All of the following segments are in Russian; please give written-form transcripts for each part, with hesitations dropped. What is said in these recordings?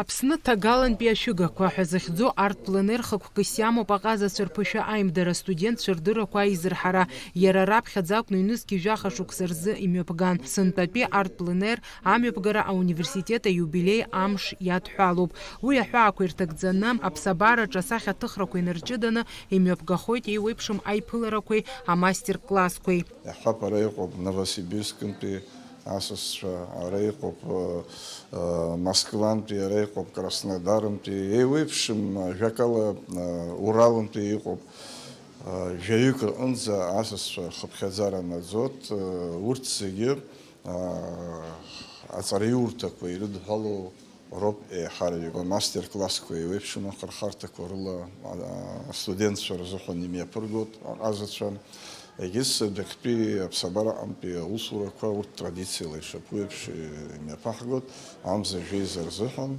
Аԥсны ҭагалантәи ашәыгақәа ҳәа захьӡу арт-пленер хықәкыс иамоуп аҟазацәа рԥышәа аимдара студентцәа рдыррақәа аизырҳара. Иара раԥхьаӡа акәны ҩнызқьи жәаха шықәса рзы имҩаԥган. Сынтәатәи арт-пленер амҩаԥгара ауниверситет аиубилеи амш иадҳәалоуп. Уи аҳәаақәа ирҭагӡаны аԥсабараҿы асахьаҭыхрақәа инарҷыданы имҩаԥгахоит еиуеиԥшым аиԥыларақәеи амастер-классқәеи. Асасцәа ара иҟоуп Москвантәи, ара иҟоуп Краснодарантәи, еиуеиԥшым жәакала Уралантәи иҟоуп. Жәаҩык рҟынӡа асасцәа хыԥхьаӡара наӡоит. Урҭ зегьы аҵараиурҭақәа ирыдҳәалоу роуп еиҳарак мастер-классқәа еиуеиԥшым ахырхарҭақәа рыла астудентцәа рзыҳәан имҩаԥыргоит аҟазацәа. Егьыс дәахьтәи аԥсабараҟынтәи аусурақәа урҭ традициала ишаԥу еиԥш имҩаԥаҳгоит. Амза жәеиза рзыҳәан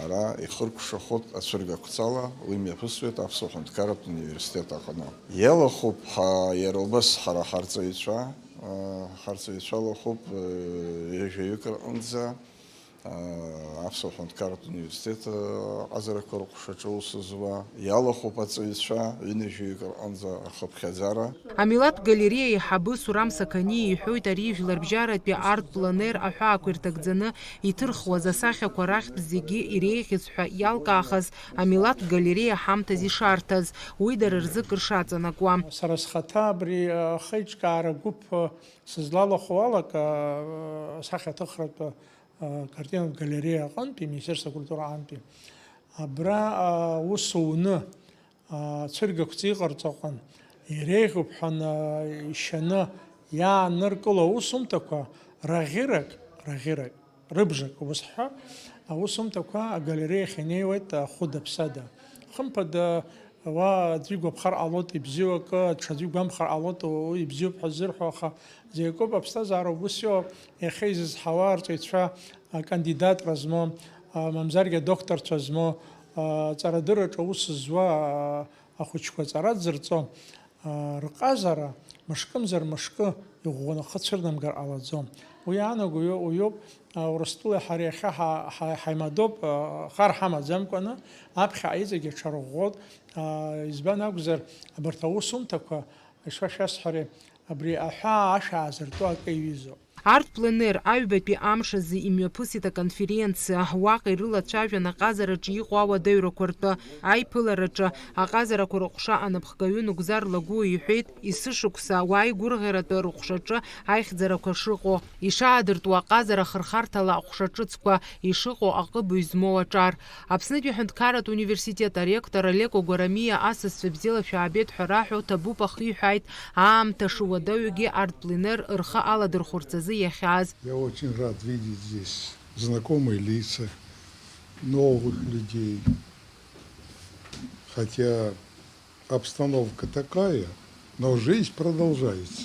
ара ихыркәшахоит ацәыргақәҵала уи мҩаԥысуеит Аԥсуа Ҳәынҭқарратә университет аҟны. Иалахуп иара убас ҳара ҳарҵаҩцәа лахуп жәаҩык рҟынӡа Аԥсуа Ҳәынҭқарратә университет аҟазарақәа рҟәшаҿы аус зуа, иалахуп аҵаҩцәа ҩынҩажәаҩык рҟынӡа рхыԥхьаӡара. Амилаҭтә галереиа аиҳабы Сурам Сақаниа иҳәоит, ари жәларбжьаратәи арт-пленер аҳәаақәа ирҭагӡаны иҭырхуаз асахьақәа рахьтә зегьы иреиӷьыз ҳәа иалкаахаз амилаҭтә галереиа ҳамҭас ишарҭаз, уи дара рзы кыр шаҵанакуа. Сара схаҭа абри ахеиҿкаара гәыԥ сызлалахо алак асахьаҭыхратә картинатә галереиа аҟынтәи, Министерство акультура аҟынтәи, абра ус уны цәыргақәҵа иҟарҵаҟан иреиӷьуп ҳәан ишьаны иааныркыло аусумҭақәа раӷьырак, рыбжак убасҳәа, аусумҭақәа агалереиахь инеиуеит хәыда-ԥсада. Хымԥада ва аӡәы игәаԥхар ҟалоит ибзиоу акы, ҽаӡәы игәамԥхар ҟалоит уи ибзиоуп ҳәа ззырҳәо, аха зегь акоуп аԥсҭазаара убас иоуп. Иахьа изызҳауа арҵаҩцәа кандидатра змоу, мамзаргьы адокторцәа змоу, ҵарадырраҿы аус зуа ахәыҷқәа ҵара дзырҵо рҟазара мышкымзар мышкы иӷәӷәаны хыцәырнамгар ҟалаӡом. Уи аанаго уиоуп Урыстәылеи ҳареи иахьа ҳаимадоуп хар ҳамаӡамкәаны аԥхьа иҵегьы ҽарӷәӷәоит. Избан акәзар абарҭ аусумҭақәа ишшәасҳәари абри аҳәаа ашәа аазыртәу акы иҩызоуп. Арт-пленер аҩбатәи амш азы имҩаԥысит аконференциа. Уаҟа ирылацәажәан аҟазараҿы иҟоу ауадаҩрақәа ртәы. Аиԥылараҿы аҟазарақәа рыҟәша анапхгаҩы Нугзар Лагәуа иҳәеит, есышықәса ауааи гәырӷьаратәы рыҟәшаҿы аихьӡарақәа шыҟоу, ишаадыртуа аҟазара хырхарҭала аҟәшаҿыцқәа ишыҟоу аҟыбаҩ змоу аҿар. Аԥснытәи Аҳәынҭқарратә университет аректор Олеко Гәарамиа асасцәа бзиала шәаабеит ҳәа раҳәо ҭабуп ахиҳәааит, аамҭа шуадаҩгьы арт-пленер рхы аладырхәырц азы. Я очень рад видеть здесь знакомые лица, новых людей. Хотя обстановка такая, но жизнь продолжается.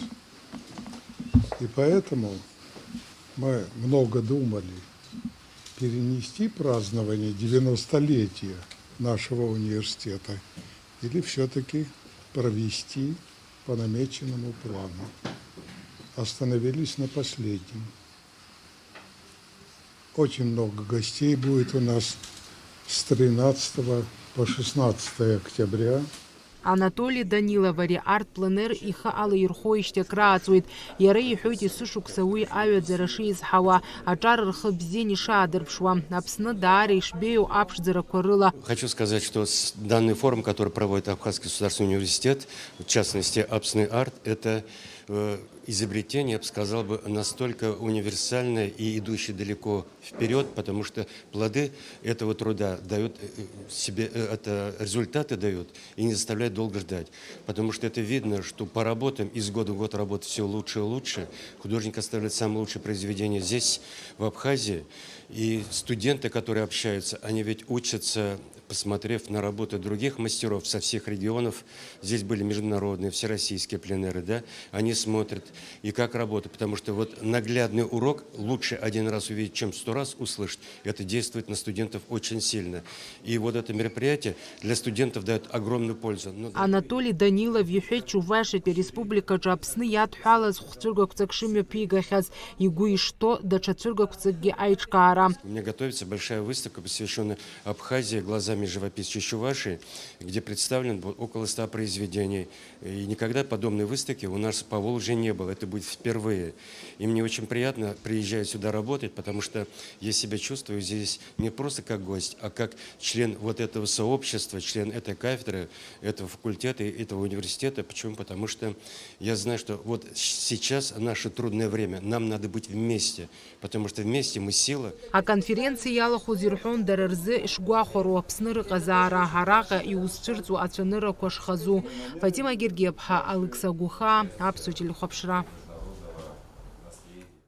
И поэтому мы много думали перенести празднование 90-летия нашего университета или все-таки провести по намеченному плану. Остановились на последнем. Очень много гостей будет у нас с 13 по 16 октября. Анатолий Данилов ари арт-пленер ихы алаирхоижьҭеи акрааҵуеит. Иара иҳәоит, есышықәса уи аҩаӡара шизҳауа, аҿар рхы бзиан ишаадырԥшуа, Аԥсны даара ишбеиоу аԥшӡарақәа рыла. Хочу сказать, что данный форум, который проводит Абхазский государственный университет, в частности Апсный арт, это изобретение, я бы сказал, настолько универсальное и идущее далеко вперед, потому что плоды этого труда дают себе, это результаты дают и не заставляют долго ждать. Потому что это видно, что по работам из года в год работать все лучше и лучше. Художник оставляет самые лучшие произведения здесь, в Абхазии. И студенты, которые общаются, они ведь учатся посмотрев на работу других мастеров со всех регионов, здесь были международные, всероссийские пленеры, да, они смотрят и как работать, потому что вот наглядный урок лучше один раз увидеть, чем 100 раз услышать. Это действует на студентов очень сильно. И вот это мероприятие для студентов дает огромную пользу. Анатолий Данилов иҳәеит Чувашиатәи Республикаҿы Аԥсны иадҳәалаз хәцәыргақәҵак шымҩаԥигахьаз, игәы ишҭо даҽа цәыргақәҵакгьы аиҿкаара. У меня готовится большая выставка, посвященная Абхазии глазами живописца Чувашии, где представлено около 100 произведений. И никогда подобной выставки у нас по Волжье не было. Это будет впервые. И мне очень приятно приезжать сюда работать, потому что я себя чувствую здесь не просто как гость, а как член вот этого сообщества, член этой кафедры, этого факультета, этого университета. Почему? Потому что я знаю, что вот сейчас наше трудное время. Нам надо быть вместе, потому что вместе мы сила. Аконференциа иалахәыз ирҳәон дара рзы ишгәахәару Аԥсны рыҟазаара, ҳараҟа иузцәырҵуа ацәаныррақәа шхазу. Фатима Гергиев-ԥҳа, Алекса Гуха, Аԥсуа телехәаԥшра.